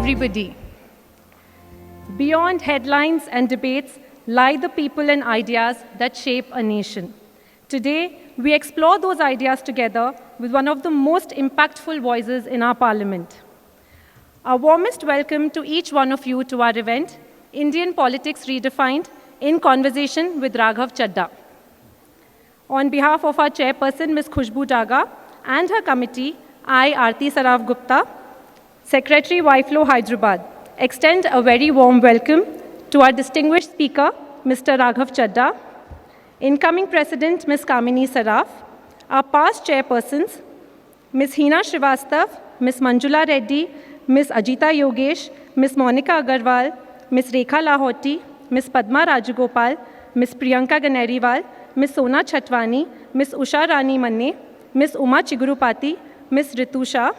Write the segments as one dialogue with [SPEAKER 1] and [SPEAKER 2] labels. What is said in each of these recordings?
[SPEAKER 1] everybody. Beyond headlines and debates lie the people and ideas that shape a nation. Today, we explore those ideas together with one of the most impactful voices in our parliament. Our warmest welcome to each one of you to our event, Indian Politics Redefined, in conversation with RAGHAV CHADHA. On behalf of our chairperson, Ms. Khushbu Daga, and her committee, I, Aarti Saraf Gupta, Secretary YFlow Hyderabad, extend a very warm welcome to our distinguished speaker, Mr. RAGHAV CHADHA, incoming President, Ms. Kamini Saraf, our past chairpersons, Ms. Hina Srivastav, Ms. Manjula Reddy, Ms. Ajita Yogesh, Ms. Monica Agarwal, Ms. Rekha Lahoti, Ms. Padma Rajagopal, Ms. Priyanka Ganeriwal, Ms. Sona Chatwani, Ms. Usha Rani Manne, Ms. Uma Chigurupati, Ms. Ritu Shah,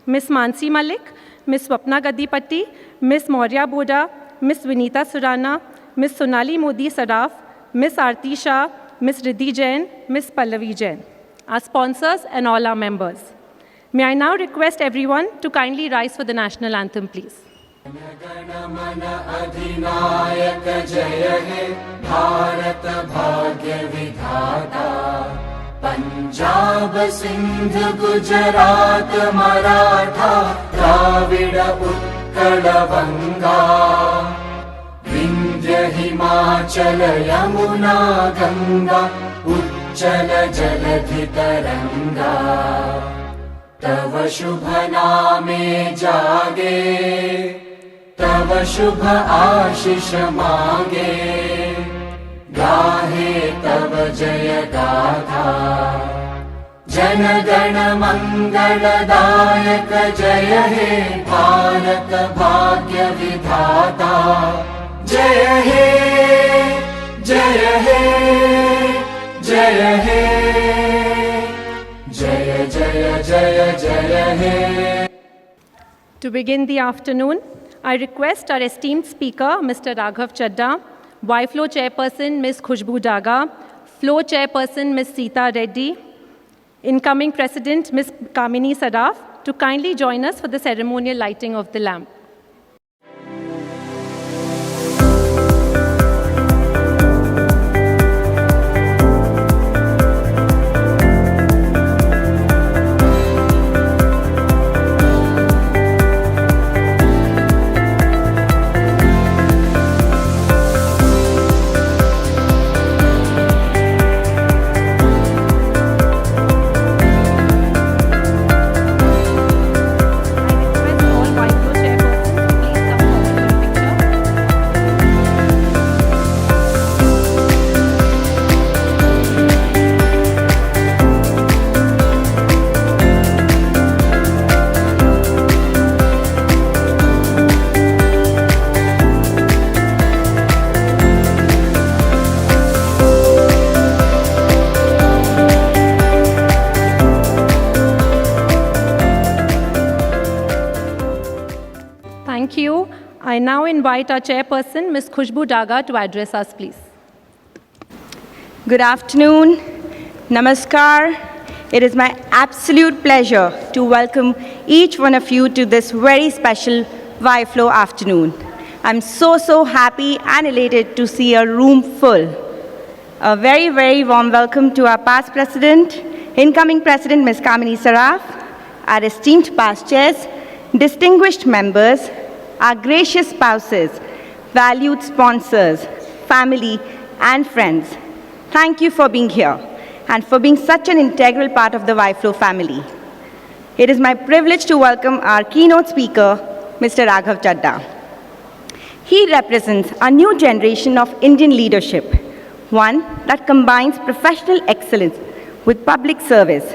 [SPEAKER 1] Ms. Mansi Malik, Ms. Swapna Gadipati, Ms. Maurya Boda, Ms. Vinita Surana, Ms. Sonali Modi Saraf, Ms. Aarti Shah, Ms. Riddhi Jain, Ms. Pallavi Jain, our sponsors and all our members. May I now request everyone to kindly rise for the national anthem, please.
[SPEAKER 2] अधिनायक जय हे भारत भाग्य विधाता पंजाब सिंध गुजरात मराठा द्राविड उत्कल बंगा विंध्य हिमाचल यमुना गंगा उच्चल जलधि तरंगा तव शुभ नामे जागे तव शुभ आशीष मांगे गाहे तव जय गाथा जन गण मंगलदायक जय हे भारत भाग्य विधाता जय हे जय हे जय हे जय जय जय जय हे.
[SPEAKER 1] To begin the afternoon, I request our esteemed speaker, Mr. RAGHAV CHADHA, YFlow chairperson, Ms. Khushbu Daga, Flow chairperson, Ms. Sita Reddy, incoming president, Ms. Kamini Saraf, to kindly join us for the ceremonial lighting of the lamp. Thank you. I now invite our chairperson, Ms. Khushbu Daga, to address us, please.
[SPEAKER 3] Good afternoon. Namaskar. It is my absolute pleasure to welcome each one of you to this very special YFlow afternoon. I'm so happy and elated to see a room full. A very warm welcome to our past president, incoming president, Ms. Kamini Saraf, our esteemed past chairs, distinguished members, our gracious spouses, valued sponsors, family, and friends. Thank you for being here and for being such an integral part of the YFlow family. It is my privilege to welcome our keynote speaker, Mr. RAGHAV CHADHA. He represents a new generation of Indian leadership, one that combines professional excellence with public service.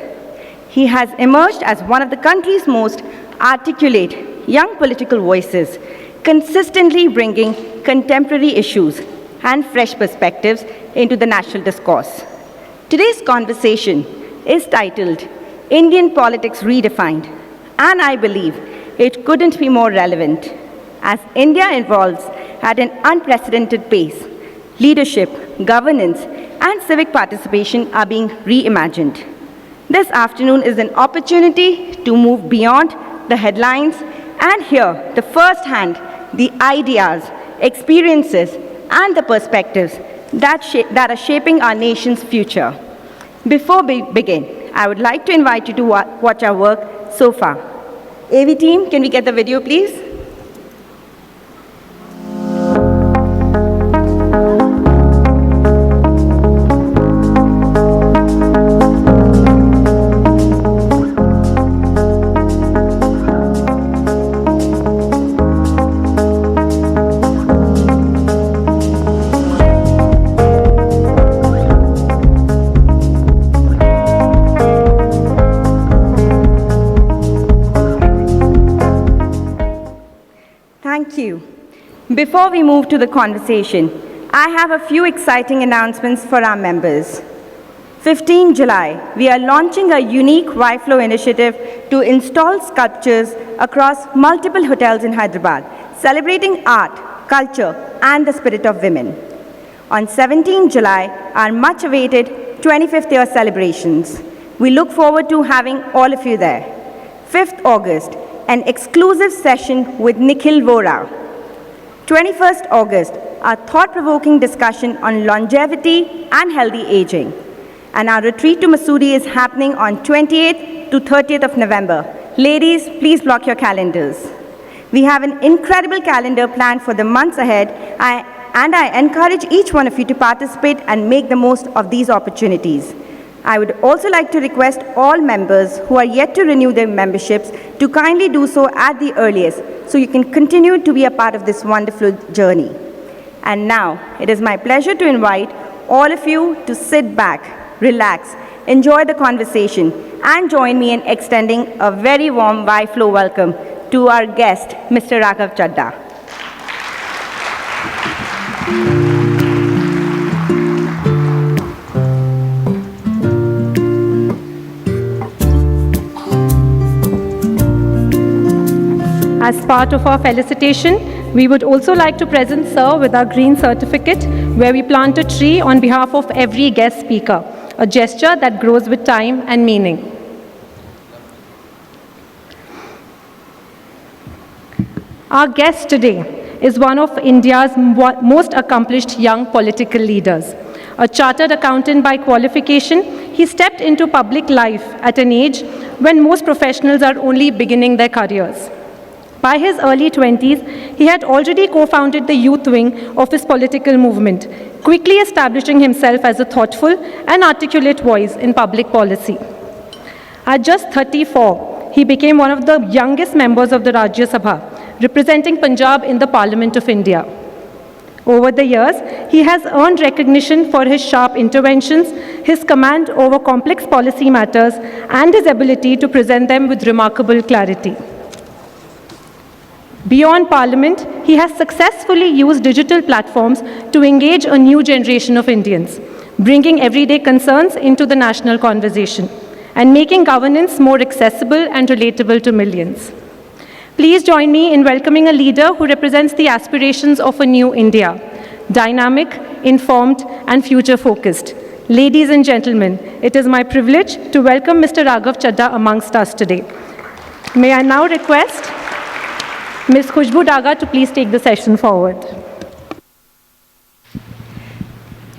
[SPEAKER 3] He has emerged as one of the country's most articulate young political voices, consistently bringing contemporary issues and fresh perspectives into the national discourse. Today's conversation is titled Indian Politics Redefined, and I believe it couldn't be more relevant. As India evolves at an unprecedented pace, leadership, governance, and civic participation are being reimagined. This afternoon is an opportunity to move beyond the headlines and hear the first-hand, the ideas, experiences, and the perspectives that are shaping our nation's future. Before we begin, I would like to invite you to watch our work so far. AV team, can we get the video, please? Thank you. Before we move to the conversation, I have a few exciting announcements for our members. 15 July, we are launching a unique YFlow initiative to install sculptures across multiple hotels in Hyderabad, celebrating art, culture, and the spirit of women. On 17 July, our much-awaited 25th year celebrations. We look forward to having all of you there. 5th August, an exclusive session with Nikhil Vora. 21st August, a thought-provoking discussion on longevity and healthy aging. And our retreat to Mussoorie is happening on 28th to 30th of November. Ladies, please block your calendars. We have an incredible calendar planned for the months ahead, and I encourage each one of you to participate and make the most of these opportunities. I would also like to request all members who are yet to renew their memberships to kindly do so at the earliest, so you can continue to be a part of this wonderful journey. And now, it is my pleasure to invite all of you to sit back, relax, enjoy the conversation, and join me in extending a very warm YFlow welcome to our guest, Mr. RAGHAV CHADHA.
[SPEAKER 1] As part of our felicitation, we would also like to present Sir with our green certificate, where we plant a tree on behalf of every guest speaker, a gesture that grows with time and meaning. Our guest today is one of India's most accomplished young political leaders. A chartered accountant by qualification, he stepped into public life at an age when most professionals are only beginning their careers. By his early 20s, he had already co-founded the youth wing of his political movement, quickly establishing himself as a thoughtful and articulate voice in public policy. At just 34, he became one of the youngest members of the Rajya Sabha, representing Punjab in the Parliament of India. Over the years, he has earned recognition for his sharp interventions, his command over complex policy matters, and his ability to present them with remarkable clarity. Beyond Parliament, he has successfully used digital platforms to engage a new generation of Indians, bringing everyday concerns into the national conversation and making governance more accessible and relatable to millions. Please join me in welcoming a leader who represents the aspirations of a new India, dynamic, informed, and future-focused. Ladies and gentlemen, it is my privilege to welcome Mr. RAGHAV CHADHA amongst us today. May I now request Ms. Khushbu Daga to please take the session forward.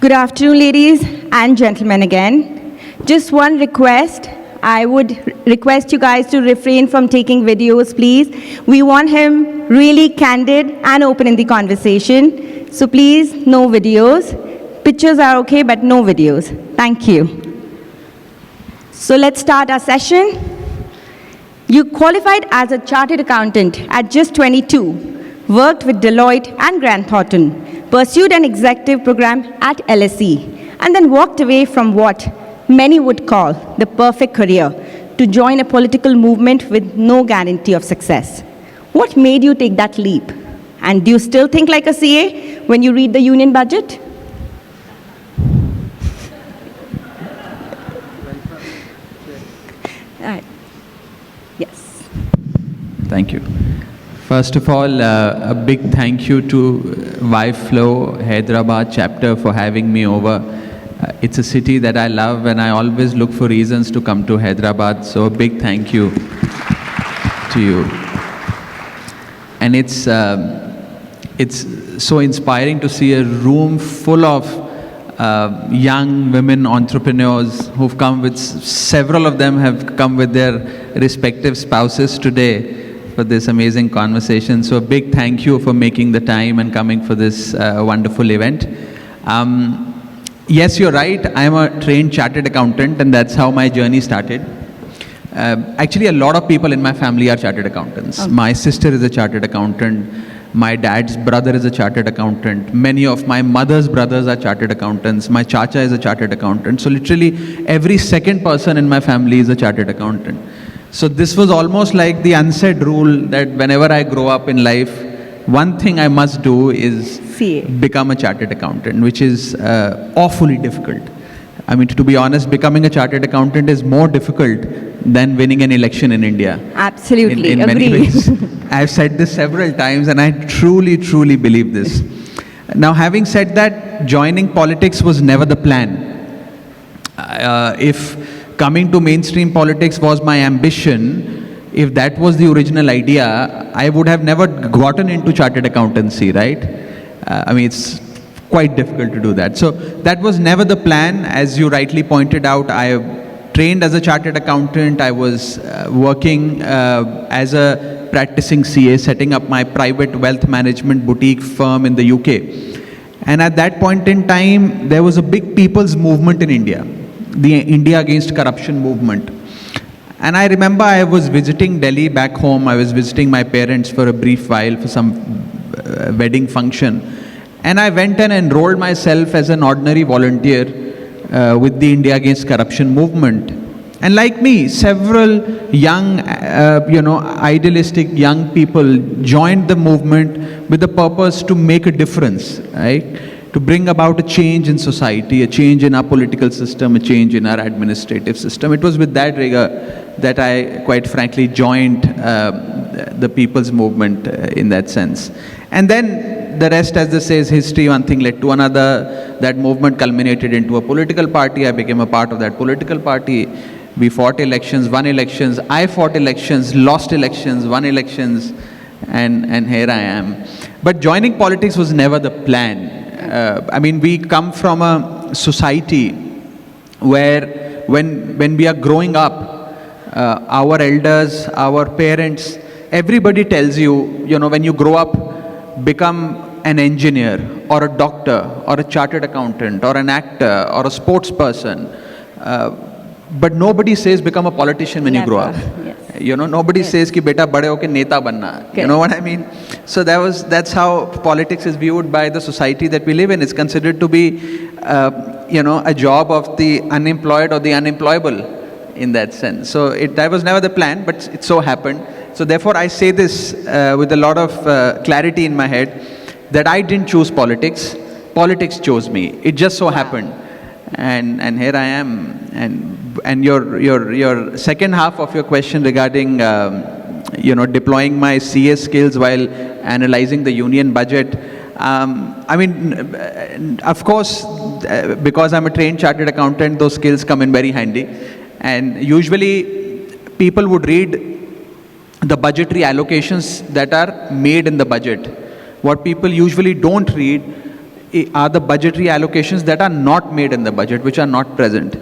[SPEAKER 3] Good afternoon, ladies and gentlemen again. Just one request. I would request you guys to refrain from taking videos, please. We want him really candid and open in the conversation. So please, no videos. Pictures are okay, but no videos. Thank you. So let's start our session. You qualified as a chartered accountant at just 22, worked with Deloitte and Grant Thornton, pursued an executive program at LSE, and then walked away from what many would call the perfect career to join a political movement with no guarantee of success. What made you take that leap? And do you still think like a CA when you read the union budget? Yes.
[SPEAKER 4] Thank you. First of all, a big thank you to YFlow Hyderabad chapter for having me over. It's a city that I love and I always look for reasons to come to Hyderabad, so a big thank you to you. And it's so inspiring to see a room full of young women entrepreneurs who've come with, several of them have come with their respective spouses today for this amazing conversation. So a big thank you for making the time and coming for this wonderful event. Yes, you're right. I'm a trained chartered accountant, and that's how my journey started. Actually, a lot of people in my family are chartered accountants. Okay. My sister is a chartered accountant. My dad's brother is a chartered accountant. Many of my mother's brothers are chartered accountants. My chacha is a chartered accountant. So literally every second person in my family is a chartered accountant. So this was almost like the unsaid rule that whenever I grow up in life, one thing I must do is become a chartered accountant, which is awfully difficult. I mean, to be honest, becoming a chartered accountant is more difficult than winning an election in India.
[SPEAKER 3] Absolutely,
[SPEAKER 4] in many ways. I've said this several times, and I truly, truly believe this. Now, having said that, joining politics was never the plan. If coming to mainstream politics was my ambition, if that was the original idea, I would have never gotten into chartered accountancy, right? I mean, it's quite difficult to do that. So that was never the plan. As you rightly pointed out, I trained as a chartered accountant. I was working as a practicing CA, setting up my private wealth management boutique firm in the UK. And at that point in time, there was a big people's movement in India, the India Against Corruption movement. And I remember I was visiting Delhi back home. I was visiting my parents for a brief while for some wedding function. And I went and enrolled myself as an ordinary volunteer with the India Against Corruption movement. And like me, several young, idealistic young people joined the movement with the purpose to make a difference, right? To bring about a change in society, a change in our political system, a change in our administrative system. It was with that rigor that I, quite frankly, joined the people's movement in that sense. And then the rest, as they say, is history. One thing led to another. That movement culminated into a political party. I became a part of that political party. We fought elections, won elections. I fought elections, lost elections, won elections, and here I am. But joining politics was never the plan. I mean, we come from a society where when we are growing up, our elders, our parents, everybody tells you, when you grow up, become an engineer or a doctor or a chartered accountant or an actor or a sports person. But nobody says become a politician when you grow up. Yes. Nobody says ki beta bade hoke neta banna. Okay. You know what I mean? So that's how politics is viewed by the society that we live in. It's considered to be, a job of the unemployed or the unemployable in that sense. So that was never the plan, but it so happened. So therefore I say this with a lot of clarity in my head that I didn't choose politics. Politics chose me. It just so happened. And here I am. And your second half of your question regarding deploying my CA skills while analyzing the union budget. I mean, of course, because I'm a trained chartered accountant, those skills come in very handy. And usually people would read the budgetary allocations that are made in the budget. What people usually don't read are the budgetary allocations that are not made in the budget, which are not present.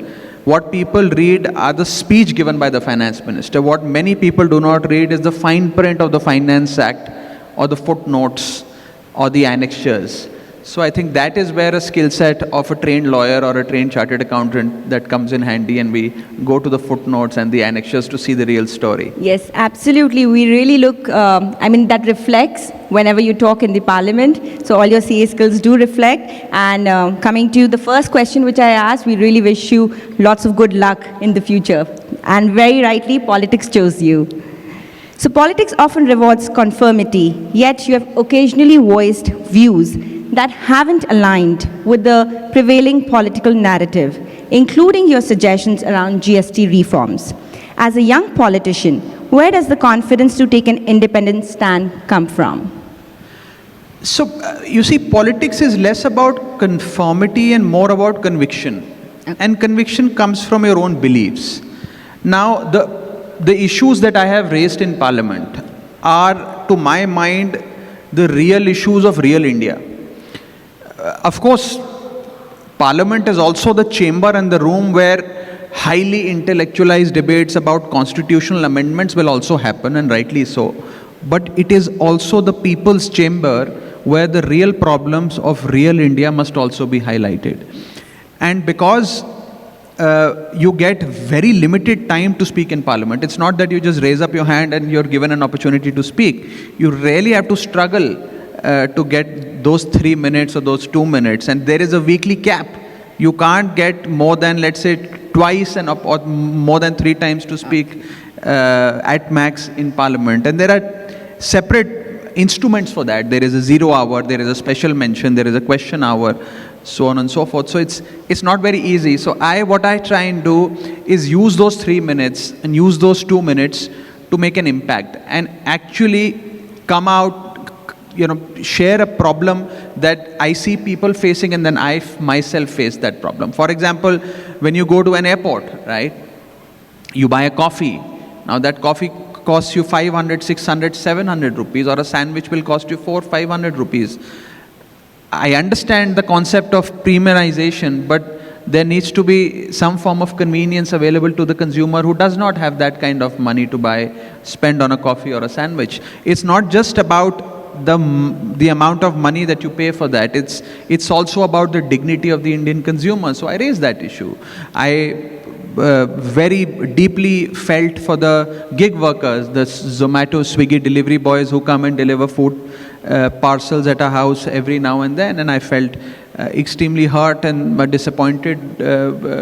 [SPEAKER 4] What people read are the speech given by the finance minister. What many people do not read is the fine print of the Finance Act or the footnotes or the annexures. So I think that is where a skill set of a trained lawyer or a trained chartered accountant that comes in handy, and we go to the footnotes and the annexures to see the real story.
[SPEAKER 3] Yes, absolutely. We really look, that reflects whenever you talk in the parliament. So all your CA skills do reflect. And coming to the first question which I asked, we really wish you lots of good luck in the future. And very rightly, politics chose you. So politics often rewards conformity, yet you have occasionally voiced views that haven't aligned with the prevailing political narrative, including your suggestions around GST reforms. As a young politician, where does the confidence to take an independent stand come from?
[SPEAKER 4] So, you see, politics is less about conformity and more about conviction. Okay. And conviction comes from your own beliefs. Now, the issues that I have raised in Parliament are to my mind, the real issues of real India. Of course, Parliament is also the chamber and the room where highly intellectualized debates about constitutional amendments will also happen, and rightly so. But it is also the people's chamber where the real problems of real India must also be highlighted. And because you get very limited time to speak in Parliament, it's not that you just raise up your hand and you're given an opportunity to speak. You really have to struggle to get those 3 minutes or those 2 minutes, and there is a weekly cap. You can't get more than, let's say, twice or more than 3 times to speak at max in Parliament. And there are separate instruments for that. There is a 0 hour, there is a special mention, there is a question hour, so on and so forth. So it's not very easy. So what I try and do is use those 3 minutes and use those 2 minutes to make an impact and actually come out, share a problem that I see people facing, and then I myself face that problem. For example, when you go to an airport, right, you buy a coffee. Now that coffee costs you 500, 600, 700 rupees, or a sandwich will cost you 400, 500 rupees. I understand the concept of premiumization, but there needs to be some form of convenience available to the consumer who does not have that kind of money to spend on a coffee or a sandwich. It's not just about the amount of money that you pay for that. It's also about the dignity of the Indian consumer. So I raised that issue. I very deeply felt for the gig workers, the Zomato, Swiggy delivery boys who come and deliver food parcels at our house every now and then, and I felt extremely hurt and disappointed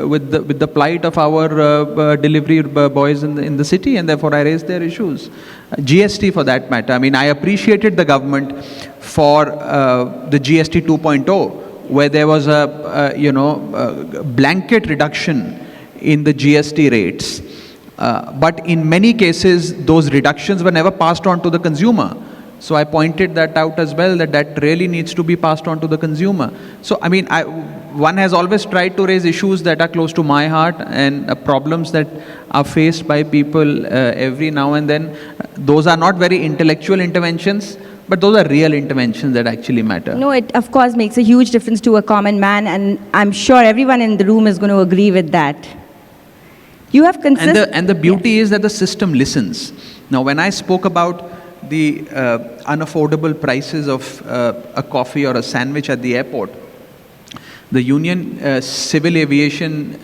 [SPEAKER 4] with the plight of our delivery boys in the city, and therefore I raised their issues. GST for that matter. I mean, I appreciated the government for the GST 2.0, where there was a blanket reduction in the GST rates. But in many cases, those reductions were never passed on to the consumer. So I pointed that out as well, that really needs to be passed on to the consumer. So, I mean, one has always tried to raise issues that are close to my heart and problems that are faced by people every now and then. Those are not very intellectual interventions, but those are real interventions that actually matter.
[SPEAKER 3] No, it of course makes a huge difference to a common man, and I'm sure everyone in the room is going to agree with that. You have
[SPEAKER 4] and the beauty is that the system listens. Now, when I spoke about the unaffordable prices of a coffee or a sandwich at the airport, the Union Civil Aviation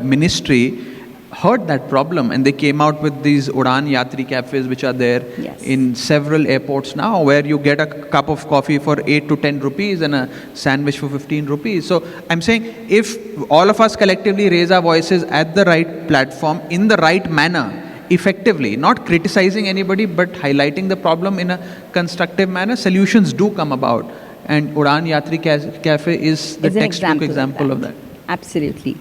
[SPEAKER 4] Ministry heard that problem, and they came out with these Udan Yatri cafes, which are there in several airports now, where you get a cup of coffee for 8 to 10 rupees and a sandwich for 15 rupees. So I'm saying, if all of us collectively raise our voices at the right platform, in the right manner, effectively, not criticizing anybody, but highlighting the problem in a constructive manner, solutions do come about. And Udan Yatri Cafe is the textbook example of that.
[SPEAKER 3] Absolutely.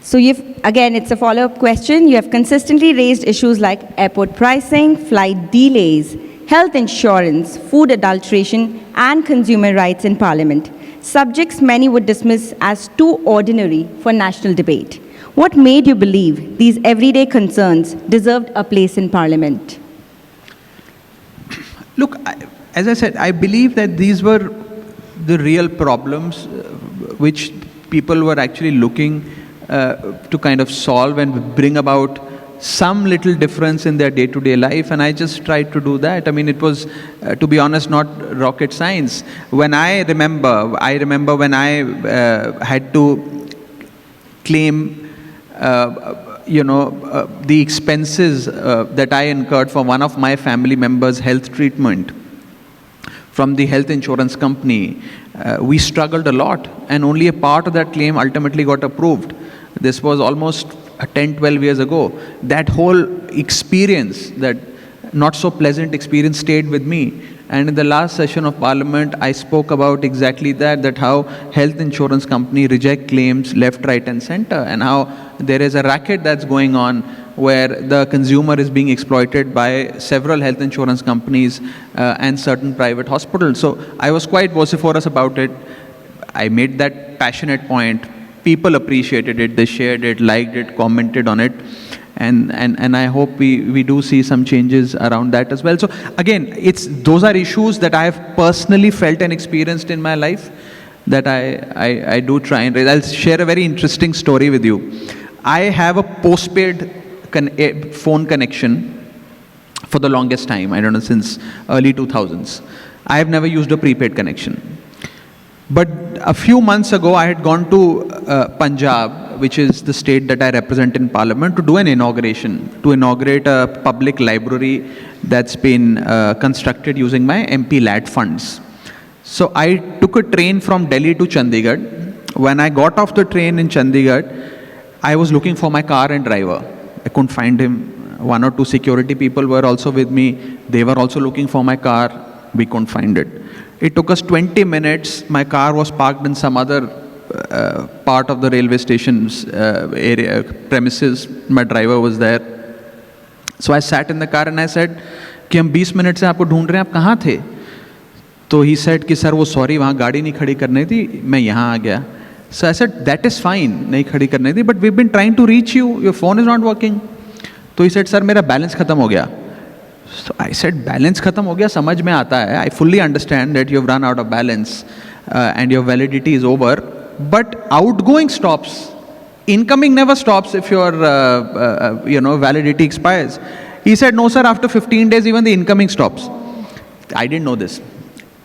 [SPEAKER 3] So again, it's a follow-up question. You have consistently raised issues like airport pricing, flight delays, health insurance, food adulteration, and consumer rights in Parliament. Subjects many would dismiss as too ordinary for national debate. What made you believe these everyday concerns deserved a place in Parliament?
[SPEAKER 4] Look, as I said, I believe that these were the real problems which people were actually looking to kind of solve and bring about some little difference in their day-to-day life, and I just tried to do that. I mean, it was, to be honest, not rocket science. I remember when I had to claim the expenses that I incurred for one of my family members' health treatment from the health insurance company. We struggled a lot, and only a part of that claim ultimately got approved. This was almost 10, 12 years ago. That whole experience, that not so pleasant experience, stayed with me. And in the last session of Parliament, I spoke about exactly that how health insurance company reject claims left, right and center, and how there is a racket that's going on where the consumer is being exploited by several health insurance companies and certain private hospitals. So I was quite vociferous about it. I made that passionate point. People appreciated it, they shared it, liked it, commented on it. And I hope we do see some changes around that as well. So again, those are issues that I have personally felt and experienced in my life that I do try and raise. I'll share a very interesting story with you. I have a postpaid phone connection for the longest time. I don't know, since early 2000s. I have never used a prepaid connection. But a few months ago, I had gone to Punjab, which is the state that I represent in Parliament, to do an inauguration, to inaugurate a public library that's been constructed using my MP LAD funds. So I took a train from Delhi to Chandigarh. When I got off the train in Chandigarh, I was looking for my car and driver. I couldn't find him. One or two security people were also with me. They were also looking for my car. We couldn't find it. It took us 20 minutes. My car was parked in some other part of the railway station's area premises. My driver was there. So I sat in the car and I said, कि हम 20 minute से आपको ढूंढ रहे हैं, आप कहाँ थे? तो he said कि सर वो sorry वहाँ गाड़ी नहीं खड़ी करनी थी, मैं यहाँ आ गया. So I said, that is fine, नहीं खड़ी करनी थी, but we've been trying to reach you, your phone is not working. तो he said, सर मेरा बैलेंस खत्म हो गया. So I said, बैलेंस खत्म हो गया, समझ में आता है. I fully understand that you've run out of balance and your validity is over, but outgoing stops. Incoming never stops if your validity expires. He said, no sir, after 15 days even the incoming stops. I didn't know this.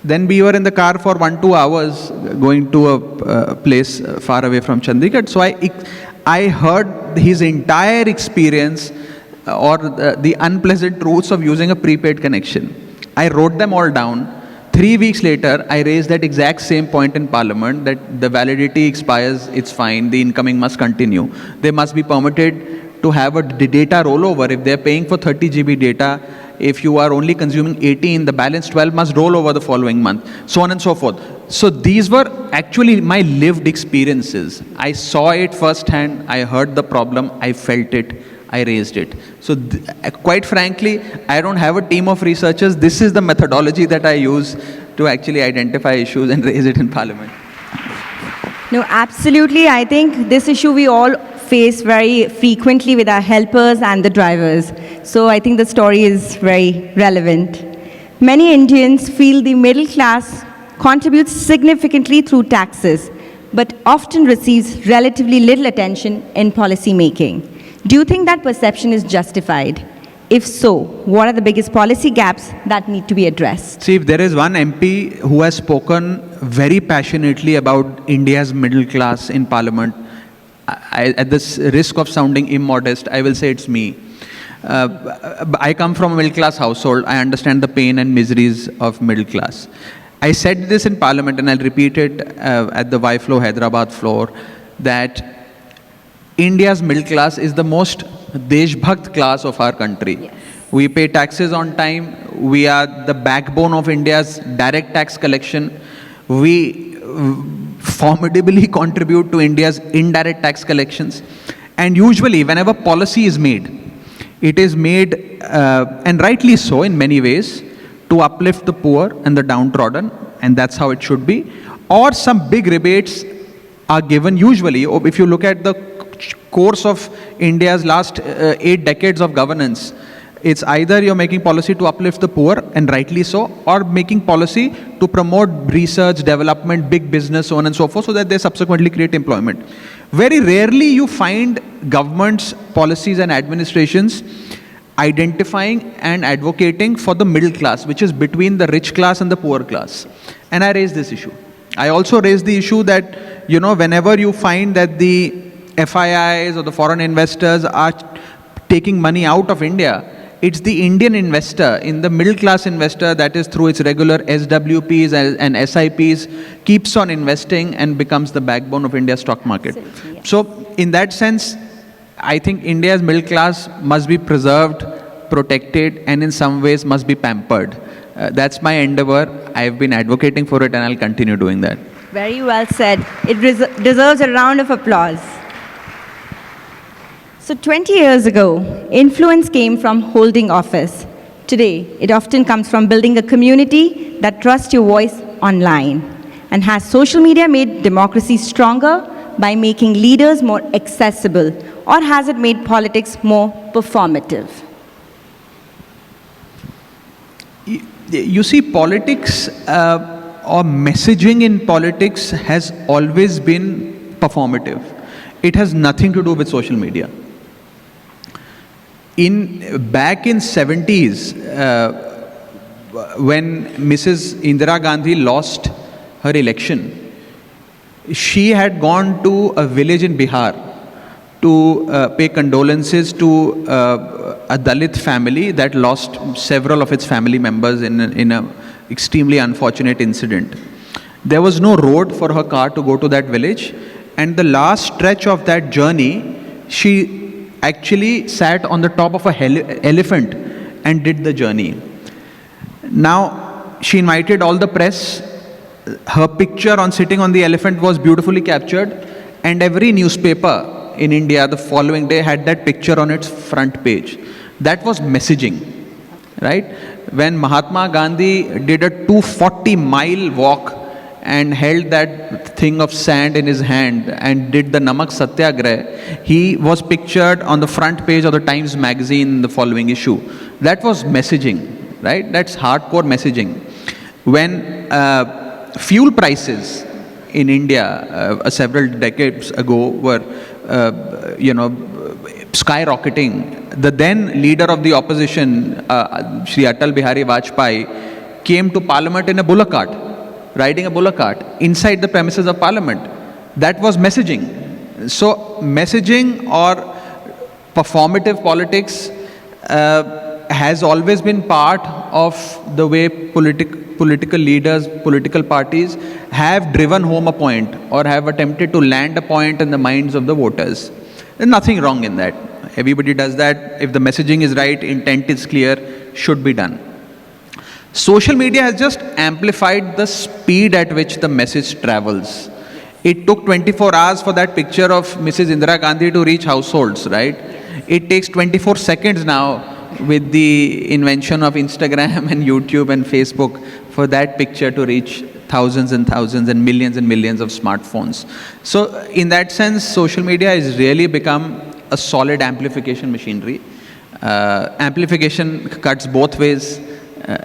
[SPEAKER 4] Then we were in the car for 1-2 hours going to a place far away from Chandigarh. So I heard his entire experience or the unpleasant truths of using a prepaid connection. I wrote them all down. 3 weeks later, I raised that exact same point in Parliament that the validity expires, it's fine, the incoming must continue. They must be permitted to have a data rollover. If they're paying for 30 GB data, if you are only consuming 18, the balance 12 must roll over the following month, so on and so forth. So these were actually my lived experiences. I saw it firsthand, I heard the problem, I felt it, I raised it. So quite frankly, I don't have a team of researchers. This is the methodology that I use to actually identify issues and raise it in Parliament.
[SPEAKER 3] No, absolutely. I think this issue we all face very frequently with our helpers and the drivers. So I think the story is very relevant. Many Indians feel the middle class contributes significantly through taxes, but often receives relatively little attention in policy making. Do you think that perception is justified? If so, what are the biggest policy gaps that need to be addressed?
[SPEAKER 4] See, if there is one MP who has spoken very passionately about India's middle class in Parliament, at this risk of sounding immodest, I will say it's me. I come from a middle class household. I understand the pain and miseries of middle class. I said this in Parliament and I'll repeat it at the YFlow Hyderabad floor, that India's middle class is the most Deshbhakt class of our country. Yes. We pay taxes on time. We are the backbone of India's direct tax collection. We formidably contribute to India's indirect tax collections. And usually, whenever policy is made, it is made, and rightly so in many ways, to uplift the poor and the downtrodden, and that's how it should be. Or some big rebates are given usually. If you look at the course of India's last 8 decades of governance, it's either you're making policy to uplift the poor, and rightly so, or making policy to promote research, development, big business, so on and so forth, so that they subsequently create employment. Very rarely you find governments, policies and administrations identifying and advocating for the middle class, which is between the rich class and the poor class. And I raised this issue. I also raised the issue that, whenever you find that the FIIs or the foreign investors are taking money out of India, it's the Indian investor, in the middle class investor, that is through its regular SWPs and SIPs, keeps on investing and becomes the backbone of India's stock market. Yes. So in that sense, I think India's middle class must be preserved, protected, and in some ways must be pampered. That's my endeavor. I've been advocating for it and I'll continue doing that.
[SPEAKER 3] Very well said. It deserves a round of applause. So 20 years ago, influence came from holding office. Today, it often comes from building a community that trusts your voice online. And has social media made democracy stronger by making leaders more accessible or has it made politics more performative?
[SPEAKER 4] You see, politics or messaging in politics has always been performative. It has nothing to do with social media. Back in 70s, when Mrs. Indira Gandhi lost her election, she had gone to a village in Bihar to pay condolences to a Dalit family that lost several of its family members in an extremely unfortunate incident. There was no road for her car to go to that village, and the last stretch of that journey, she actually sat on the top of a elephant and did the journey. Now, she invited all the press. Her picture on sitting on the elephant was beautifully captured, and every newspaper in India the following day had that picture on its front page. That was messaging, right? When Mahatma Gandhi did a 240-mile walk and held that thing of sand in his hand and did the Namak Satyagrah, he was pictured on the front page of the Times magazine, the following issue. That was messaging, right? That's hardcore messaging. When fuel prices in India several decades ago were, skyrocketing, the then leader of the opposition, Shri Atal Bihari Vajpayee, came to Parliament in a bullock cart, riding a bullock cart inside the premises of Parliament. That was messaging. So messaging or performative politics has always been part of the way political leaders, political parties have driven home a point or have attempted to land a point in the minds of the voters. There's nothing wrong in that. Everybody does that. If the messaging is right, intent is clear, should be done. Social media has just amplified the speed at which the message travels. It took 24 hours for that picture of Mrs. Indira Gandhi to reach households, right? It takes 24 seconds now with the invention of Instagram and YouTube and Facebook for that picture to reach thousands and thousands and millions of smartphones. So in that sense, social media has really become a solid amplification machinery. Amplification cuts both ways.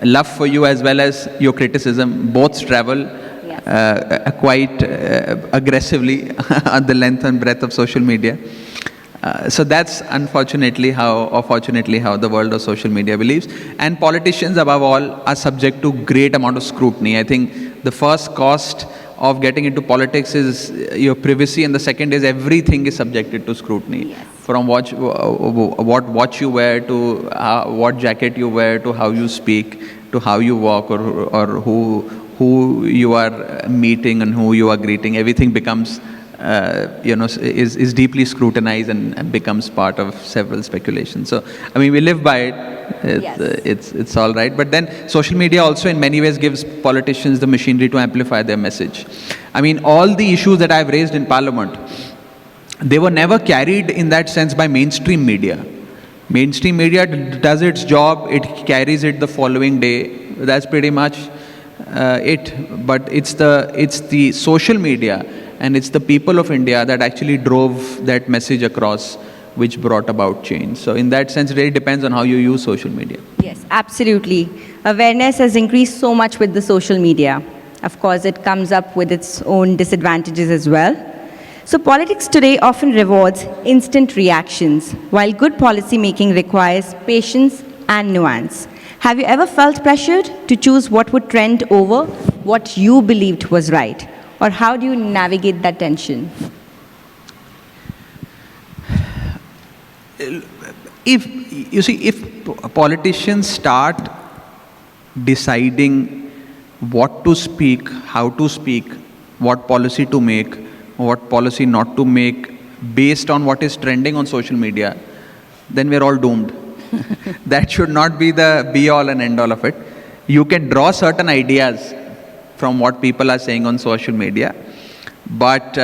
[SPEAKER 4] Love for you as well as your criticism, both travel quite aggressively on the length and breadth of social media. So that's unfortunately or fortunately how the world of social media believes. And politicians above all are subject to great amount of scrutiny. I think the first cost of getting into politics is your privacy, and the second is everything is subjected to scrutiny.
[SPEAKER 3] Yes.
[SPEAKER 4] From what watch you wear to what jacket you wear to how you speak to how you walk or who you are meeting and who you are greeting. Everything becomes is deeply scrutinized and becomes part of several speculations. So I mean, we live by it. It's all right. But then social media also in many ways gives politicians the machinery to amplify their message. I mean, all the issues that I've raised in Parliament, they were never carried in that sense by mainstream media. Mainstream media does its job, it carries it the following day. That's pretty much it. But it's the social media and it's the people of India that actually drove that message across, which brought about change. So in that sense, it really depends on how you use social media.
[SPEAKER 3] Yes, absolutely. Awareness has increased so much with the social media. Of course, it comes up with its own disadvantages as well. So politics today often rewards instant reactions, while good policy making requires patience and nuance. Have you ever felt pressured to choose what would trend over what you believed was right? Or how do you navigate that tension?
[SPEAKER 4] If politicians start deciding what to speak, how to speak, what policy to make, what policy not to make, based on what is trending on social media, then we're all doomed. That should not be the be-all and end-all of it. You can draw certain ideas from what people are saying on social media, but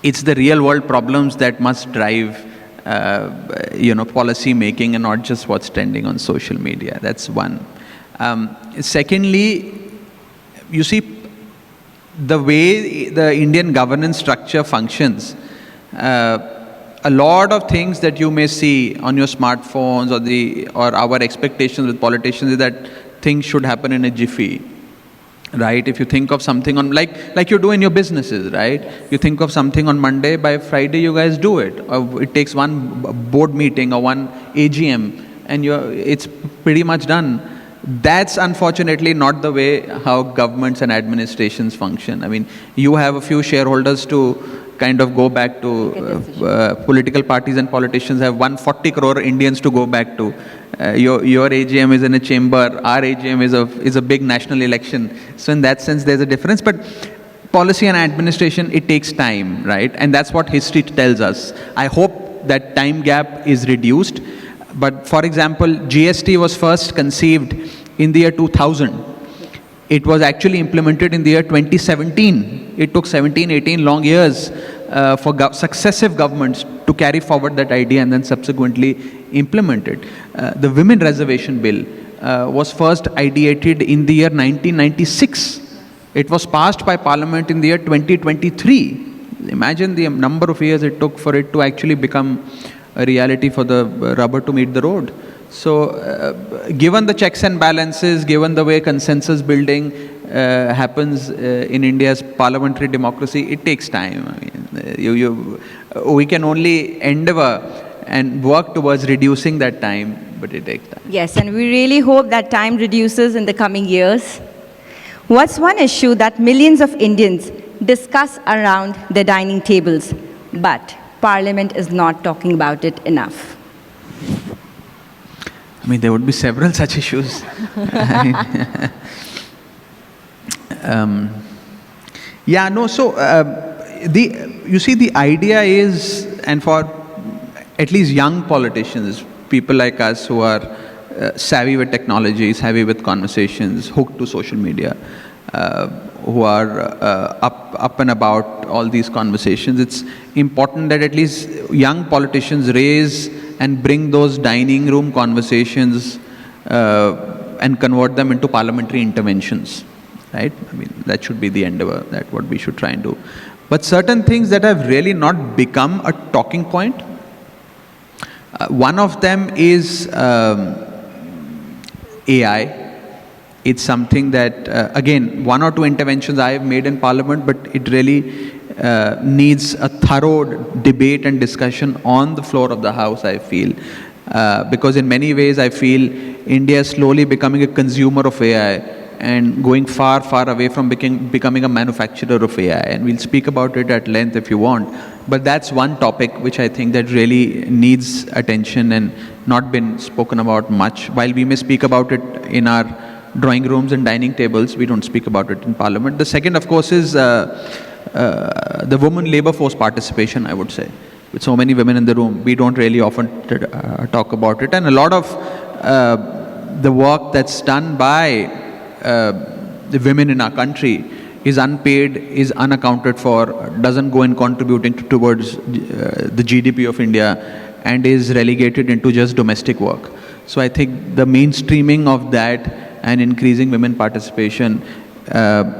[SPEAKER 4] it's the real-world problems that must drive policy making and not just what's trending on social media. That's one. Secondly, you see, the way the Indian governance structure functions, a lot of things that you may see on your smartphones or our expectations with politicians is that things should happen in a jiffy, right? If you think of something on like you do in your businesses, right? You think of something on Monday, by Friday you guys do it. Or it takes one board meeting or one AGM and it's pretty much done. That's unfortunately not the way how governments and administrations function. I mean, you have a few shareholders to kind of go back to, political parties and politicians have 140 crore Indians to go back to. Your AGM is in a chamber, our AGM is a big national election. So in that sense, there's a difference. But policy and administration, it takes time, right? And that's what history tells us. I hope that time gap is reduced. But for example, GST was first conceived in the year 2000. It was actually implemented in the year 2017. It took 17, 18 long years for successive governments to carry forward that idea and then subsequently implement it. The Women Reservation Bill was first ideated in the year 1996. It was passed by Parliament in the year 2023. Imagine the number of years it took for it to actually become a reality, for the rubber to meet the road. So, given the checks and balances, given the way consensus building happens in India's parliamentary democracy, it takes time. I mean, we can only endeavor and work towards reducing that time, but it takes time.
[SPEAKER 3] Yes, and we really hope that time reduces in the coming years. What's one issue that millions of Indians discuss around their dining tables, but Parliament is not talking about it enough?
[SPEAKER 4] I mean, there would be several such issues. Yeah, no, so you see, the idea is, and for at least young politicians, people like us who are savvy with technology, savvy with conversations, hooked to social media, who are up and about all these conversations, it's important that at least young politicians raise and bring those dining room conversations and convert them into parliamentary interventions, right? I mean, that should be the endeavor, that's what we should try and do. But certain things that have really not become a talking point, one of them is AI. It's something that, again, one or two interventions I have made in Parliament, but it really needs a thorough debate and discussion on the floor of the House, I feel. Because in many ways, I feel India is slowly becoming a consumer of AI and going far, far away from becoming a manufacturer of AI. And we'll speak about it at length if you want. But that's one topic which I think that really needs attention and not been spoken about much. While we may speak about it in our drawing rooms and dining tables, we don't speak about it in Parliament. The second, of course, is the women labor force participation, I would say. With so many women in the room, we don't really often talk about it. And a lot of the work that's done by the women in our country is unpaid, is unaccounted for, doesn't go in contributing towards the GDP of India, and is relegated into just domestic work. So I think the mainstreaming of that and increasing women participation and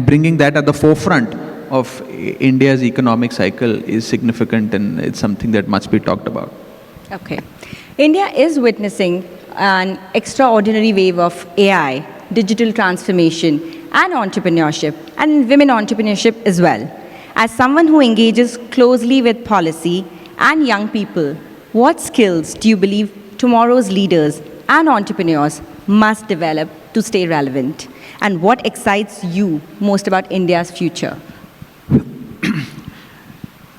[SPEAKER 4] bringing that at the forefront of India's economic cycle is significant, and it's something that must be talked about.
[SPEAKER 3] Okay. India is witnessing an extraordinary wave of AI, digital transformation, and entrepreneurship, and women entrepreneurship as well. As someone who engages closely with policy and young people, what skills do you believe tomorrow's leaders and entrepreneurs must develop to stay relevant? And what excites you most about India's future?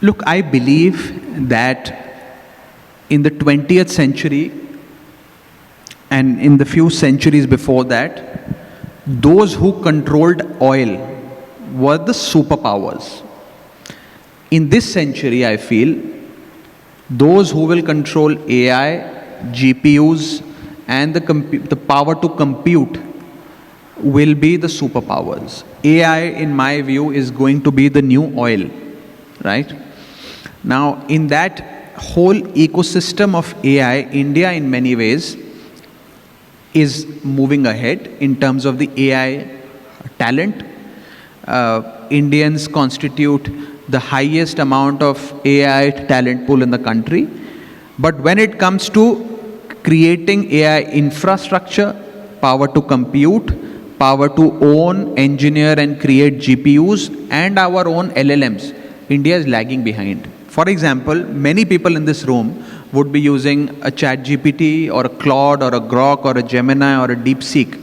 [SPEAKER 4] Look, I believe that in the 20th century and in the few centuries before that, those who controlled oil were the superpowers. In this century, I feel, those who will control AI, GPUs, and the power to compute will be the superpowers. AI, in my view, is going to be the new oil, right? Now, in that whole ecosystem of AI, India, in many ways, is moving ahead in terms of the AI talent. Indians constitute the highest amount of AI talent pool in the country. But when it comes to creating AI infrastructure, power to compute, power to own, engineer and create GPUs and our own LLMs, India is lagging behind. For example, many people in this room would be using a ChatGPT or a Claude or a Grok or a Gemini or a DeepSeek.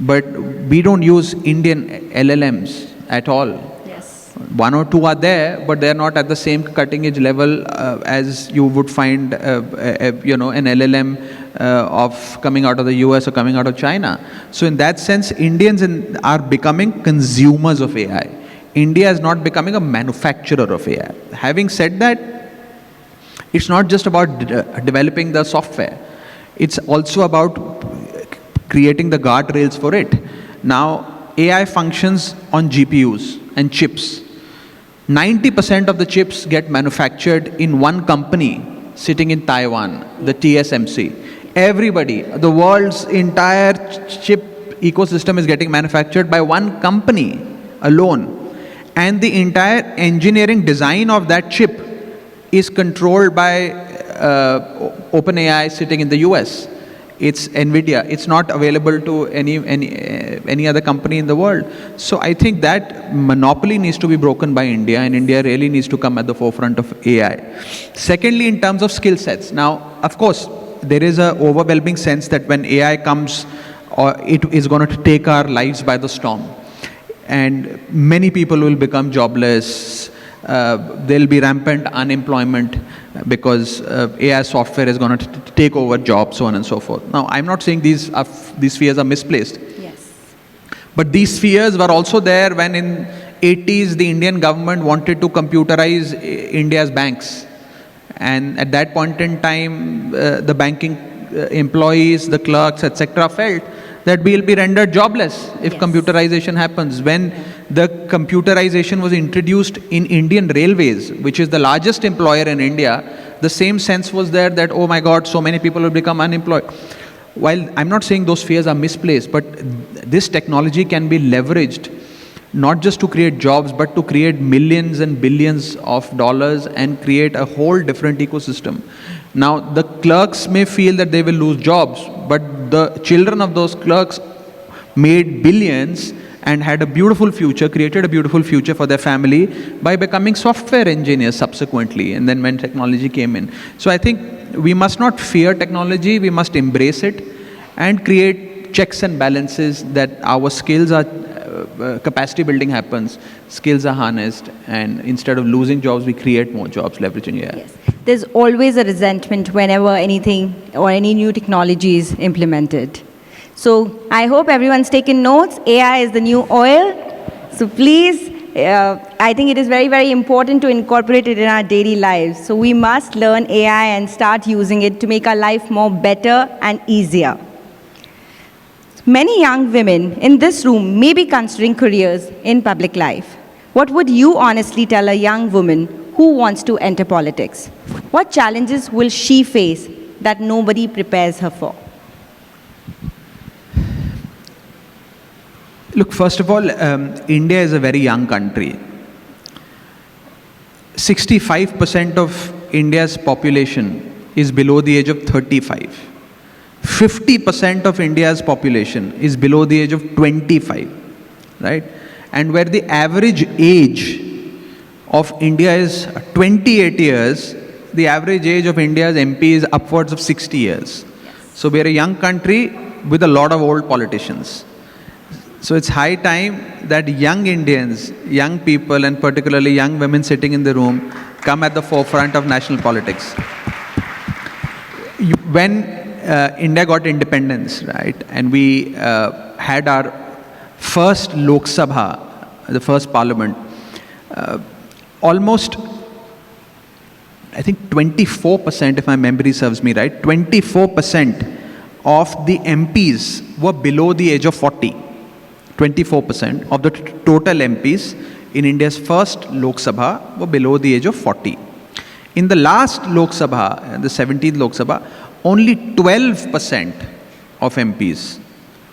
[SPEAKER 4] But we don't use Indian LLMs at all.
[SPEAKER 3] Yes.
[SPEAKER 4] One or two are there, but they're not at the same cutting edge level as you would find, an LLM of coming out of the US or coming out of China. So in that sense, Indians are becoming consumers of AI. India is not becoming a manufacturer of AI. Having said that, it's not just about developing the software. It's also about creating the guardrails for it. Now, AI functions on GPUs and chips. 90% of the chips get manufactured in one company sitting in Taiwan, the TSMC. Everybody, the world's entire chip ecosystem is getting manufactured by one company alone. And the entire engineering design of that chip is controlled by OpenAI sitting in the US. It's NVIDIA. It's not available to any other company in the world. So I think that monopoly needs to be broken by India, and India really needs to come at the forefront of AI. Secondly, in terms of skill sets. Now, of course, there is an overwhelming sense that when AI comes, it is going to take our lives by the storm. And many people will become jobless. There'll be rampant unemployment because AI software is going to take over jobs, so on and so forth. Now, I'm not saying these fears are misplaced.
[SPEAKER 3] Yes.
[SPEAKER 4] But these fears were also there when in 80s the Indian government wanted to computerize India's banks. And at that point in time, the banking employees, the clerks, etc. felt that we'll be rendered jobless if computerization happens. When the computerization was introduced in Indian Railways, which is the largest employer in India, the same sense was there that, oh my God, so many people will become unemployed. While I'm not saying those fears are misplaced, but this technology can be leveraged not just to create jobs, but to create millions and billions of dollars and create a whole different ecosystem. Now, the clerks may feel that they will lose jobs, but the children of those clerks made billions and had a beautiful future, created a beautiful future for their family by becoming software engineers subsequently, and then when technology came in. So I think we must not fear technology, we must embrace it and create checks and balances that our skills are, capacity building happens, skills are harnessed, and instead of losing jobs, we create more jobs leveraging AI.
[SPEAKER 3] Yes. There's always a resentment whenever anything or any new technology is implemented. So I hope everyone's taken notes. AI is the new oil. So please, I think it is very, very important to incorporate it in our daily lives. So we must learn AI and start using it to make our life more better and easier. Many young women in this room may be considering careers in public life. What would you honestly tell a young woman who wants to enter politics? What challenges will she face that nobody prepares her for?
[SPEAKER 4] Look, first of all, India is a very young country. 65% of India's population is below the age of 35. 50% of India's population is below the age of 25, right? And where the average age of India is 28 years, the average age of India's MP is upwards of 60 years. So we are a young country with a lot of old politicians. So it's high time that young Indians, young people, and particularly young women sitting in the room come at the forefront of national politics. When India got independence, right, and we had our first Lok Sabha, the first parliament, almost, I think 24%, if my memory serves me right, 24% of the MPs were below the age of 40. 24% of the total MPs in India's first Lok Sabha were below the age of 40. In the last Lok Sabha, the 17th Lok Sabha, only 12% of MPs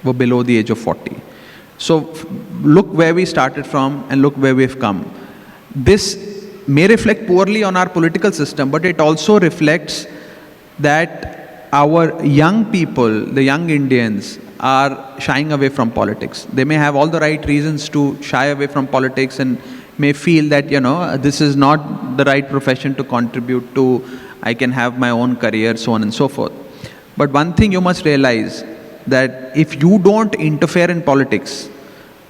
[SPEAKER 4] were below the age of 40. So look where we started from and look where we've come. This may reflect poorly on our political system, but it also reflects that our young people, the young Indians, are shying away from politics. They may have all the right reasons to shy away from politics and may feel that, this is not the right profession to contribute to, I can have my own career, so on and so forth. But one thing you must realize, that if you don't interfere in politics,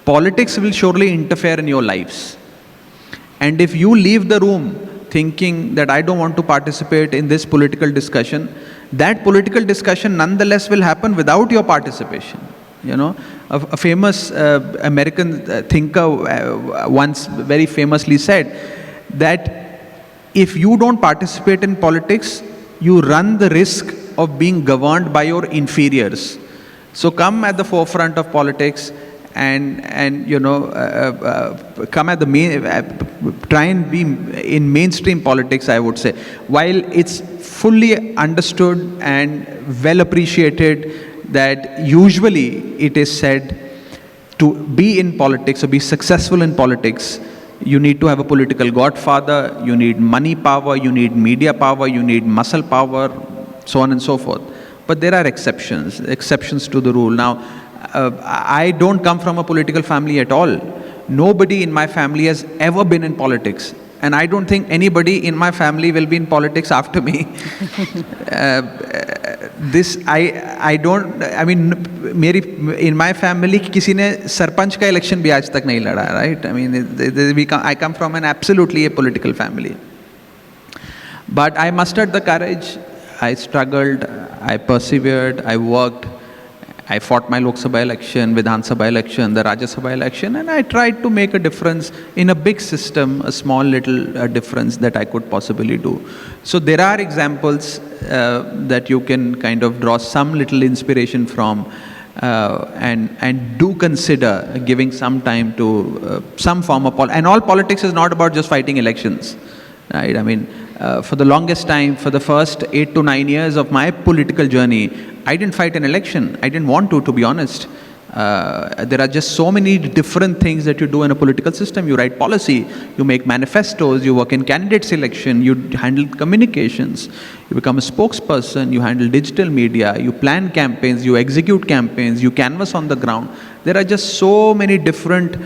[SPEAKER 4] politics will surely interfere in your lives. And if you leave the room thinking that I don't want to participate in this political discussion, that political discussion nonetheless will happen without your participation. A famous American thinker once very famously said that if you don't participate in politics, you run the risk of being governed by your inferiors. So come at the forefront of politics and come at the main, try and be in mainstream politics, I would say. While it's fully understood and well appreciated that usually it is said to be in politics or be successful in politics, you need to have a political godfather, you need money power, you need media power, you need muscle power, so on and so forth. But there are exceptions to the rule. Now, I don't come from a political family at all. Nobody in my family has ever been in politics. And I don't think anybody in my family will be in politics after me. In my family, किसी ने सरपंच का election भी आज तक नहीं लड़ा, right? I mean, I come from an absolutely apolitical family. But I mustered the courage, I struggled, I persevered, I worked, I fought my Lok Sabha election, Vidhan Sabha election, the Rajya Sabha election, and I tried to make a difference in a big system, a small little difference that I could possibly do. So there are examples that you can kind of draw some little inspiration from, and do consider giving some time to some form of politics. And all politics is not about just fighting elections, right? I mean, for the longest time, for the first 8 to 9 years of my political journey, I didn't fight an election. I didn't want to be honest. There are just so many different things that you do in a political system. You write policy, you make manifestos, you work in candidate selection, you handle communications, you become a spokesperson, you handle digital media, you plan campaigns, you execute campaigns, you canvass on the ground. There are just so many different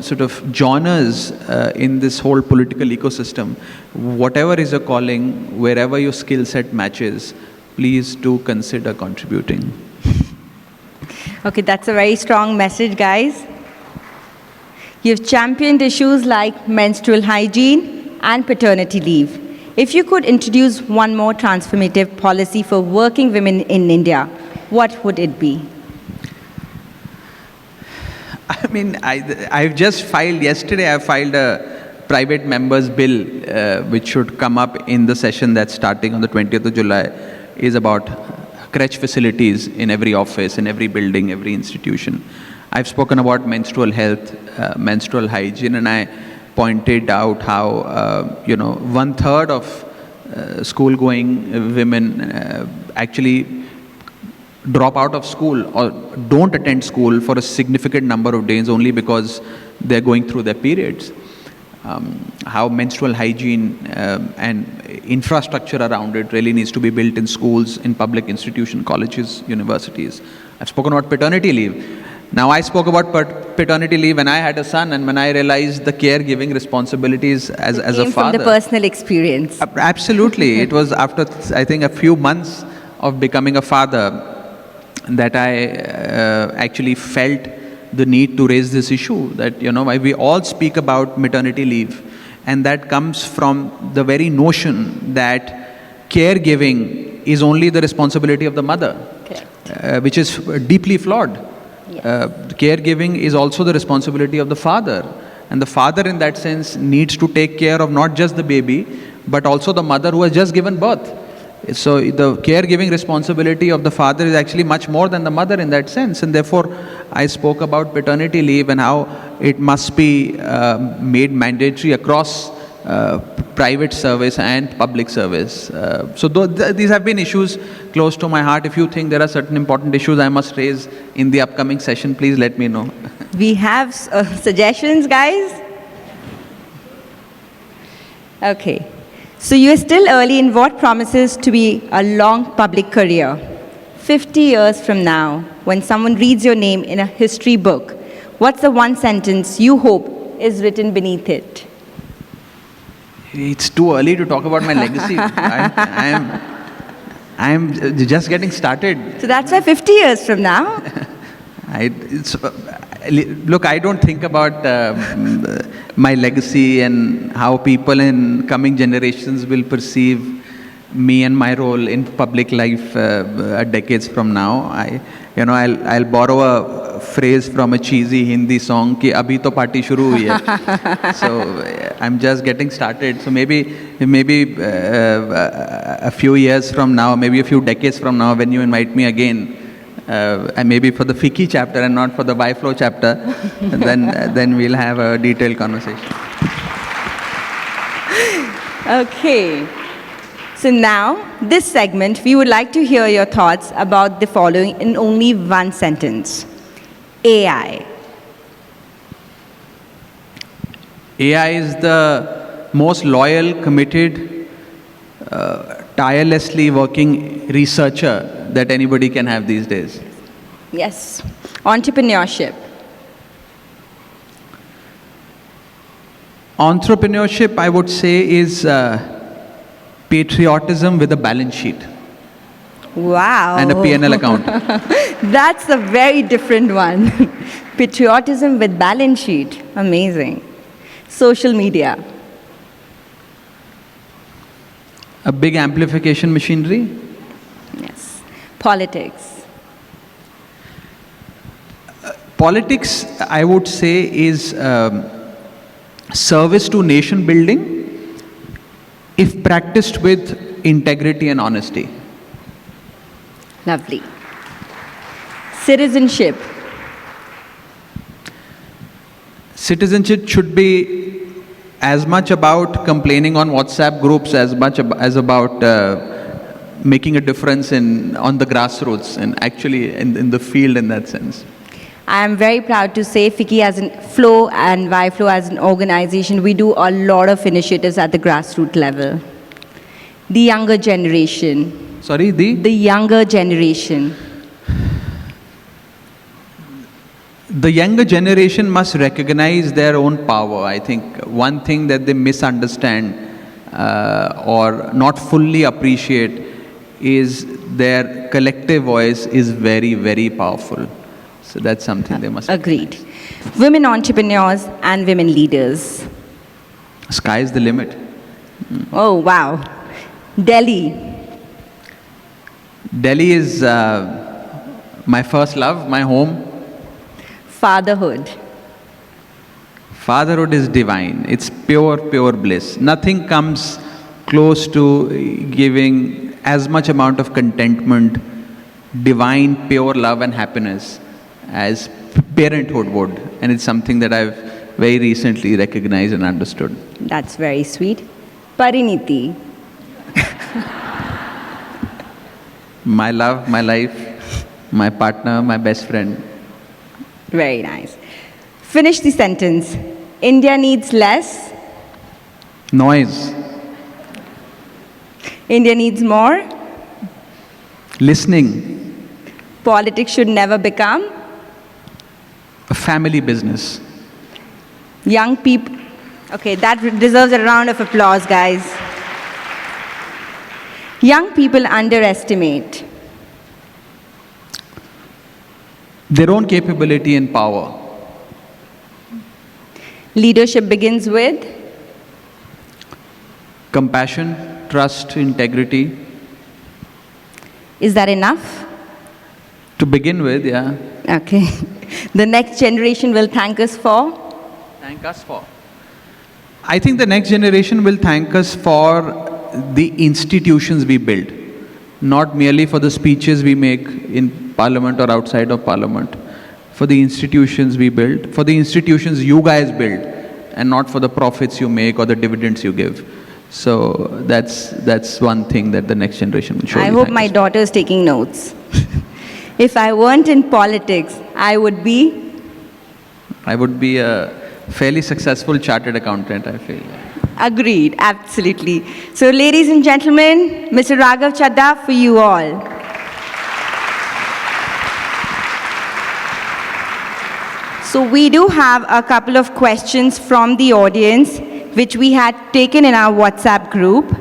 [SPEAKER 4] sort of genres in this whole political ecosystem. Whatever is your calling, wherever your skill set matches, please do consider contributing.
[SPEAKER 3] Okay, that's a very strong message, guys. You've championed issues like menstrual hygiene and paternity leave. If you could introduce one more transformative policy for working women in India, what would it be?
[SPEAKER 4] I mean, I've just filed, yesterday I filed a private member's bill, which should come up in the session that's starting on the 20th of July, is about crèche facilities in every office, in every building, every institution. I've spoken about menstrual health, menstrual hygiene, and I pointed out how, 1/3 of school-going women actually drop out of school or don't attend school for a significant number of days only because they're going through their periods. How menstrual hygiene and infrastructure around it really needs to be built in schools, in public institutions, colleges, universities. I've spoken about paternity leave. Now, I spoke about paternity leave when I had a son and when I realized the caregiving responsibilities as a father.
[SPEAKER 3] From the personal experience.
[SPEAKER 4] Absolutely. It was after, I think, a few months of becoming a father that I actually felt the need to raise this issue, that, we all speak about maternity leave, and that comes from the very notion that caregiving is only the responsibility of the mother, which is deeply flawed. Yes. Caregiving is also the responsibility of the father, and the father in that sense needs to take care of not just the baby, but also the mother who has just given birth. So the caregiving responsibility of the father is actually much more than the mother in that sense, and therefore I spoke about paternity leave and how it must be made mandatory across private service and public service. So these have been issues close to my heart. If you think there are certain important issues I must raise in the upcoming session, please let me know.
[SPEAKER 3] We have suggestions, guys. Okay. So you are still early in what promises to be a long public career. 50 years from now, when someone reads your name in a history book, what's the one sentence you hope is written beneath it?
[SPEAKER 4] It's too early to talk about my legacy. I'm just getting started.
[SPEAKER 3] So that's why 50 years from now.
[SPEAKER 4] Look, I don't think about my legacy and how people in coming generations will perceive me and my role in public life decades from now. I'll borrow a phrase from a cheesy Hindi song कि अभी तो party शुरू हुई है. So I'm just getting started. So maybe a few years from now, maybe a few decades from now, when you invite me again, and maybe for the FICCI chapter and not for the Y-Flow chapter, then we'll have a detailed conversation.
[SPEAKER 3] Okay. So now, this segment, we would like to hear your thoughts about the following in only one sentence. AI.
[SPEAKER 4] AI is the most loyal, committed, tirelessly working researcher that anybody can have these days.
[SPEAKER 3] Yes. Entrepreneurship.
[SPEAKER 4] Entrepreneurship, I would say, is patriotism with a balance sheet.
[SPEAKER 3] Wow.
[SPEAKER 4] And a P&L account.
[SPEAKER 3] That's a very different one. Patriotism with balance sheet. Amazing. Social media.
[SPEAKER 4] A big amplification machinery.
[SPEAKER 3] Yes. Politics.
[SPEAKER 4] Politics, I would say, is service to nation building if practiced with integrity and honesty.
[SPEAKER 3] Lovely. Citizenship.
[SPEAKER 4] Citizenship should be as much about complaining on WhatsApp groups as much as about making a difference on the grassroots and actually in the field in that sense.
[SPEAKER 3] I am very proud to say FICCI as an Flow and Y-Flow as an organization, we do a lot of initiatives at the grassroots level. The younger generation.
[SPEAKER 4] Sorry,
[SPEAKER 3] The younger generation.
[SPEAKER 4] The younger generation must recognize their own power. I think one thing that they misunderstand or not fully appreciate is their collective voice is very, very powerful. So that's something they must.
[SPEAKER 3] Agreed. Women entrepreneurs and women leaders.
[SPEAKER 4] Sky is the limit.
[SPEAKER 3] Oh, wow. Delhi.
[SPEAKER 4] Delhi is my first love, my home.
[SPEAKER 3] Fatherhood.
[SPEAKER 4] Fatherhood is divine. It's pure, pure bliss. Nothing comes close to giving as much amount of contentment, divine, pure love and happiness as parenthood would. And it's something that I've very recently recognized and understood.
[SPEAKER 3] That's very sweet. Pariniti.
[SPEAKER 4] My love, my life, my partner, my best friend.
[SPEAKER 3] Very nice. Finish the sentence. India needs less.
[SPEAKER 4] Noise.
[SPEAKER 3] India needs more.
[SPEAKER 4] Listening.
[SPEAKER 3] Politics should never become.
[SPEAKER 4] A family business.
[SPEAKER 3] Young people. Okay, that deserves a round of applause, guys. Young people underestimate
[SPEAKER 4] Their own capability and power.
[SPEAKER 3] leadership begins with
[SPEAKER 4] Compassion, trust, integrity.
[SPEAKER 3] Is that enough?
[SPEAKER 4] To begin with, yeah.
[SPEAKER 3] Okay. The next generation will thank us for?
[SPEAKER 4] Thank us for. I think the next generation will thank us for the institutions we build, not merely for the speeches we make in Parliament or outside of Parliament, for the institutions we build, for the institutions you guys build, and not for the profits you make or the dividends you give. So that's one thing that the next generation will surely
[SPEAKER 3] I hope
[SPEAKER 4] thank
[SPEAKER 3] my
[SPEAKER 4] us for.
[SPEAKER 3] daughter is taking notes. If I weren't in politics, I would be?
[SPEAKER 4] I would be a fairly successful chartered accountant, I feel.
[SPEAKER 3] Agreed, absolutely. So, ladies and gentlemen, Mr. Raghav CHADHA for you all. So, we do have a couple of questions from the audience, which we had taken in our WhatsApp group.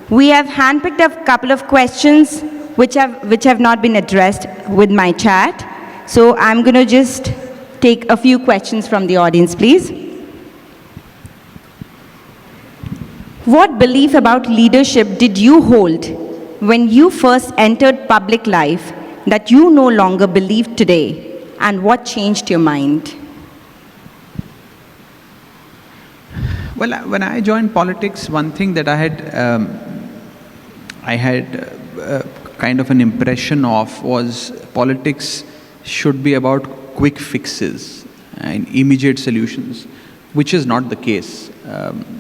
[SPEAKER 3] We have handpicked a couple of questions which have not been addressed with my chat. So, I'm going to just take a few questions from the audience, please. What belief about leadership did you hold when you first entered public life that you no longer believe today, and what changed your mind?
[SPEAKER 4] Well, when I joined politics, one thing that I had kind of an impression of was politics should be about quick fixes and immediate solutions, which is not the case.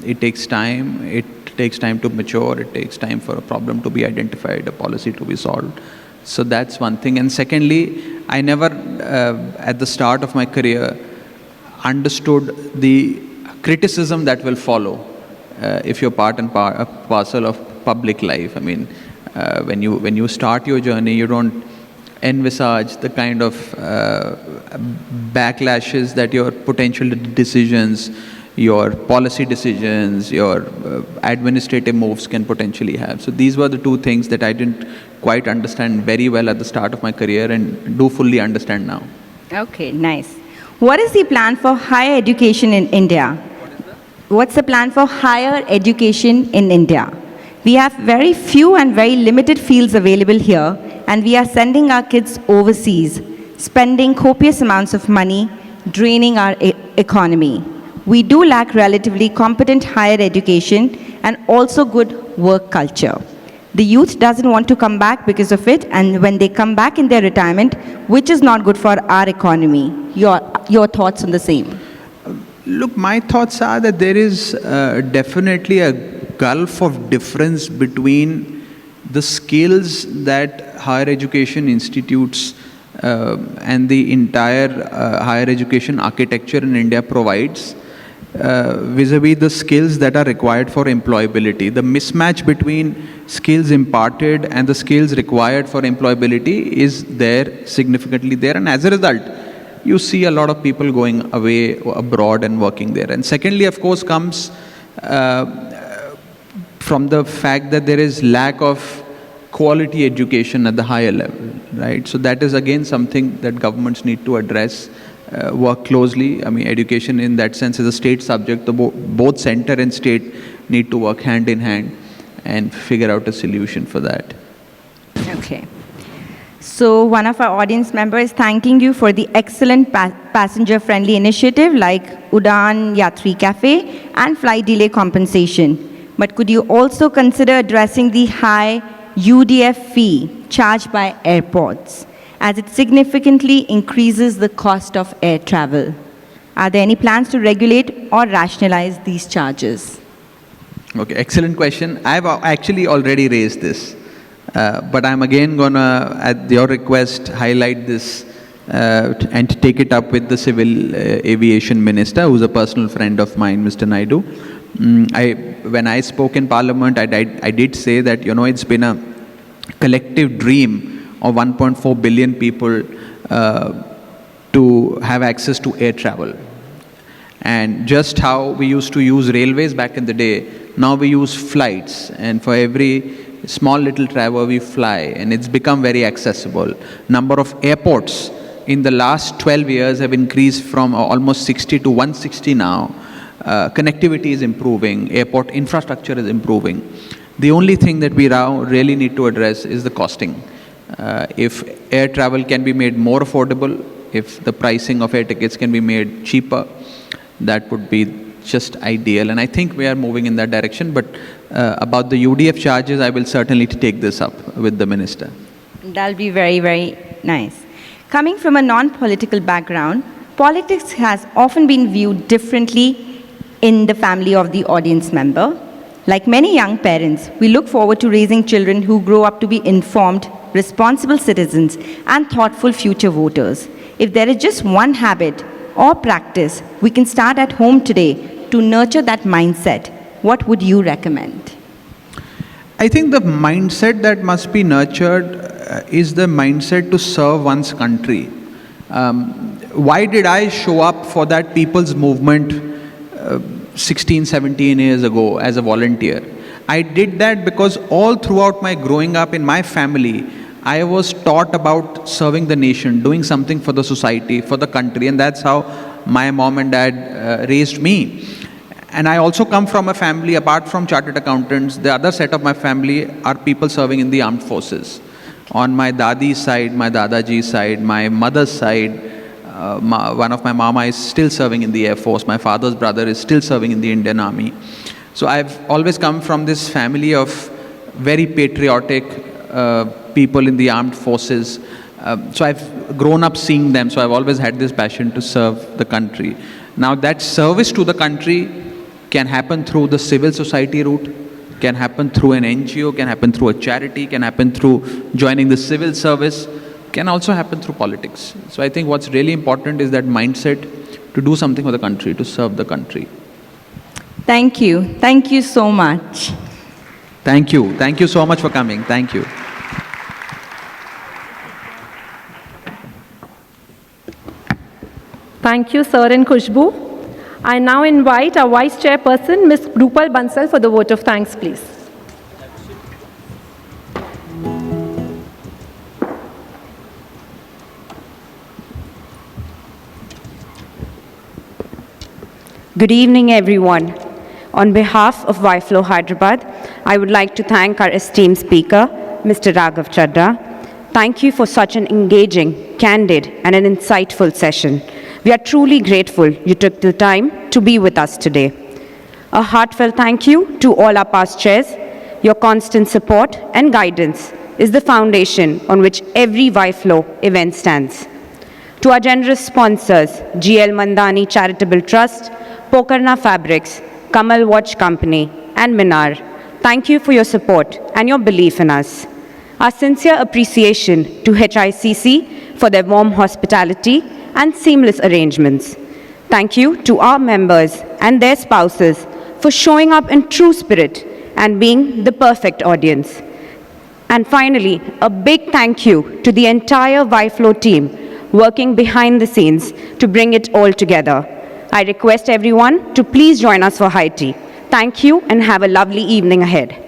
[SPEAKER 4] It takes time. It takes time to mature. It takes time for a problem to be identified, a policy to be solved. So that's one thing. And secondly, I never, at the start of my career, understood the criticism that will follow if you're part and parcel of public life. I mean, when you start your journey, you don't envisage the kind of backlashes that your potential decisions, your policy decisions, your administrative moves can potentially have. So these were the two things that I didn't quite understand very well at the start of my career and do fully understand now.
[SPEAKER 3] Okay, nice. What is the plan for higher education in India? What's the plan for higher education in India? We have very few and very limited fields available here, and we are sending our kids overseas, spending copious amounts of money, draining our economy. We do lack relatively competent higher education and also good work culture. The youth doesn't want to come back because of it, and when they come back in their retirement, which is not good for our economy. Your thoughts on the same?
[SPEAKER 4] Look, my thoughts are that there is definitely a gulf of difference between the skills that higher education institutes and the entire higher education architecture in India provides vis-a-vis the skills that are required for employability. The mismatch between skills imparted and the skills required for employability is there, significantly there, and as a result, you see a lot of people going away abroad and working there. And secondly, of course, comes from the fact that there is lack of quality education at the higher level, right? So that is again something that governments need to address, work closely. I mean, education in that sense is a state subject. Both center and state need to work hand in hand and figure out a solution for that.
[SPEAKER 3] Okay. So one of our audience members is thanking you for the excellent passenger-friendly initiative like Udan Yatri Cafe and flight delay compensation. But could you also consider addressing the high UDF fee charged by airports, as it significantly increases the cost of air travel? Are there any plans to regulate or rationalize these charges?
[SPEAKER 4] Okay, excellent question. I've actually already raised this. But I'm again going to, at your request, highlight this and take it up with the Civil Aviation Minister, who's a personal friend of mine, Mr. Naidu. When I spoke in Parliament, I did say that, it's been a collective dream of 1.4 billion people to have access to air travel. And just how we used to use railways back in the day, now we use flights. And for every small little travel we fly, and it's become very accessible. Number of airports in the last 12 years have increased from almost 60 to 160 now. Connectivity is improving, airport infrastructure is improving. The only thing that we now really need to address is the costing. If air travel can be made more affordable, if the pricing of air tickets can be made cheaper, that would be just ideal. And I think we are moving in that direction. But about the UDF charges, I will certainly take this up with the minister.
[SPEAKER 3] That'll be very, very nice. Coming from a non-political background, politics has often been viewed differently in the family of the audience member. Like many young parents, we look forward to raising children who grow up to be informed, responsible citizens, and thoughtful future voters. If there is just one habit or practice we can start at home today to nurture that mindset, what would you recommend?
[SPEAKER 4] I think the mindset that must be nurtured is the mindset to serve one's country. Why did I show up for that people's movement 16, 17 years ago as a volunteer? I did that because all throughout my growing up in my family, I was taught about serving the nation, doing something for the society, for the country, and that's how my mom and dad raised me. And I also come from a family, apart from chartered accountants, the other set of my family are people serving in the armed forces. On my dadi's side, my dadaji's side, my mother's side, one of my mama is still serving in the Air Force. My father's brother is still serving in the Indian Army. So I've always come from this family of very patriotic people in the armed forces. So I've grown up seeing them. So I've always had this passion to serve the country. Now that service to the country can happen through the civil society route, can happen through an NGO, can happen through a charity, can happen through joining the civil service, can also happen through politics. So I think what's really important is that mindset to do something for the country, to serve the country.
[SPEAKER 3] Thank you. Thank you so much.
[SPEAKER 4] Thank you. Thank you so much for coming. Thank you.
[SPEAKER 1] Thank you, Sir and Khushbu. I now invite our Vice Chairperson, Ms. Rupal Bansal, for the vote of thanks, please.
[SPEAKER 3] Good evening, everyone. On behalf of YFlow Hyderabad, I would like to thank our esteemed speaker, Mr. RAGHAV CHADHA. Thank you for such an engaging, candid, and an insightful session. We are truly grateful you took the time to be with us today. A heartfelt thank you to all our past chairs. Your constant support and guidance is the foundation on which every YFlow event stands. To our generous sponsors, GL Mandani Charitable Trust, Pokarna Fabrics, Kamal Watch Company, and Minar, thank you for your support and your belief in us. Our sincere appreciation to HICC for their warm hospitality and seamless arrangements. Thank you to our members and their spouses for showing up in true spirit and being the perfect audience. And finally, a big thank you to the entire YFlow team working behind the scenes to bring it all together. I request everyone to please join us for high tea. Thank you and have a lovely evening ahead.